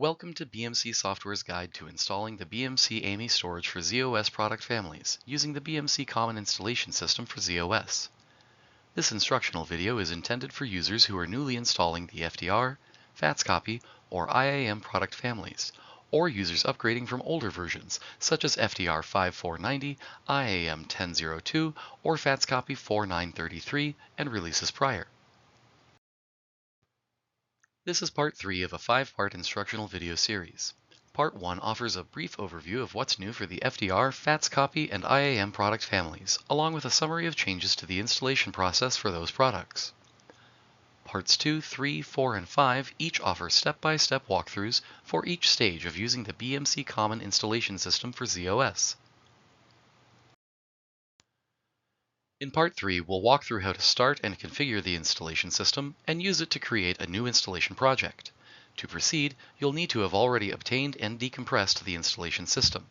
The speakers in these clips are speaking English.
Welcome to BMC Software's guide to installing the BMC AMI Storage for z/OS product families using the BMC Common Installation System for z/OS. This instructional video is intended for users who are newly installing the FDR, FATSCopy, or IAM product families, or users upgrading from older versions such as FDR 5490, IAM 1002, or FATSCopy 4933 and releases prior. This is part 3 of a 5-part instructional video series. Part 1 offers a brief overview of what's new for the FDR, FATSCopy, and IAM product families, along with a summary of changes to the installation process for those products. Parts 2, 3, 4, and 5 each offer step-by-step walkthroughs for each stage of using the BMC Common Installation System for z/OS. In Part 3, we'll walk through how to start and configure the installation system and use it to create a new installation project. To proceed, you'll need to have already obtained and decompressed the installation system.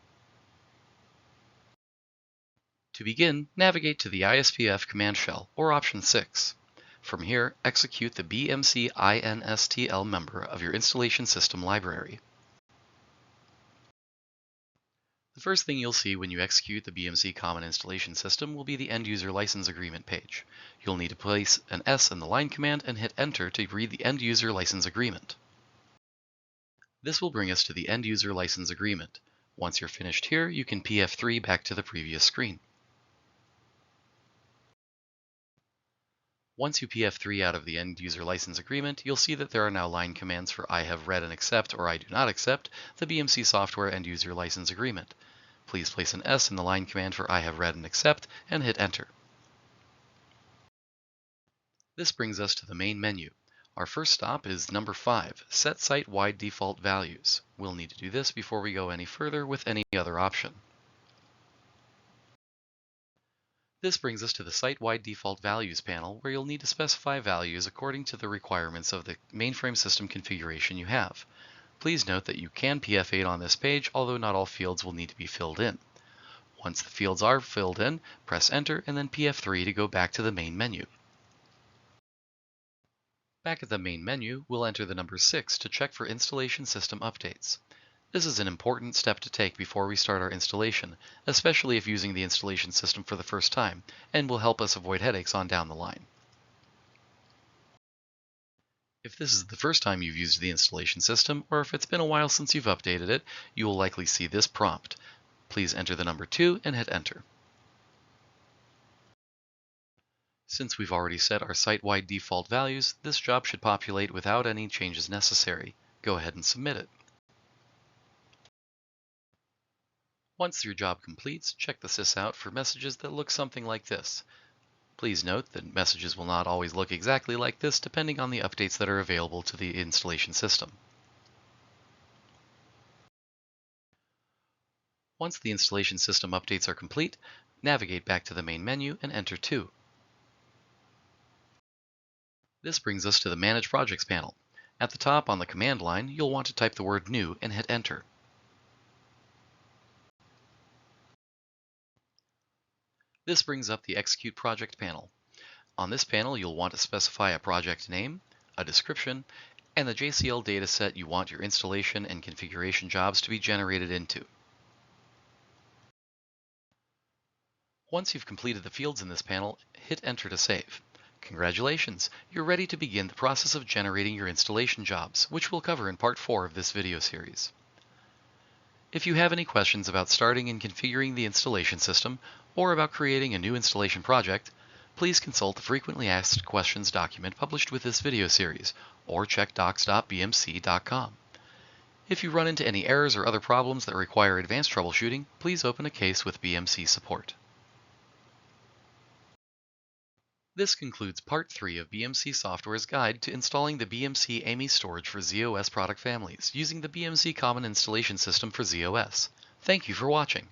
To begin, navigate to the ISPF command shell, or option 6. From here, execute the BMC INSTL member of your installation system library. The first thing you'll see when you execute the BMC Common Installation System will be the End User License Agreement page. You'll need to place an S in the line command and hit Enter to read the End User License Agreement. This will bring us to the End User License Agreement. Once you're finished here, you can PF3 back to the previous screen. Once you PF3 out of the End User License Agreement, you'll see that there are now line commands for I have read and accept or I do not accept the BMC Software End User License Agreement. Please place an S in the line command for I have read and accept and hit Enter. This brings us to the main menu. Our first stop is number 5, Set Site-Wide Default Values. We'll need to do this before we go any further with any other option. This brings us to the Site-Wide Default Values panel, where you'll need to specify values according to the requirements of the mainframe system configuration you have. Please note that you can PF8 on this page, although not all fields will need to be filled in. Once the fields are filled in, press Enter and then PF3 to go back to the main menu. Back at the main menu, we'll enter the number 6 to check for installation system updates. This is an important step to take before we start our installation, especially if using the installation system for the first time, and will help us avoid headaches on down the line. If this is the first time you've used the installation system, or if it's been a while since you've updated it, you will likely see this prompt. Please enter the number 2 and hit Enter. Since we've already set our site-wide default values, this job should populate without any changes necessary. Go ahead and submit it. Once your job completes, check the sys out for messages that look something like this. Please note that messages will not always look exactly like this depending on the updates that are available to the installation system. Once the installation system updates are complete, navigate back to the main menu and enter 2. This brings us to the Manage Projects panel. At the top on the command line, you'll want to type the word New and hit Enter. This brings up the Execute Project panel. On this panel, you'll want to specify a project name, a description, and the JCL dataset you want your installation and configuration jobs to be generated into. Once you've completed the fields in this panel, hit Enter to save. Congratulations! You're ready to begin the process of generating your installation jobs, which we'll cover in Part 4 of this video series. If you have any questions about starting and configuring the installation system, or about creating a new installation project, please consult the Frequently Asked Questions document published with this video series, or check docs.bmc.com. If you run into any errors or other problems that require advanced troubleshooting, please open a case with BMC support. This concludes Part 3 of BMC Software's guide to installing the BMC AMI Storage for z/OS product families using the BMC Common Installation System for z/OS. Thank you for watching.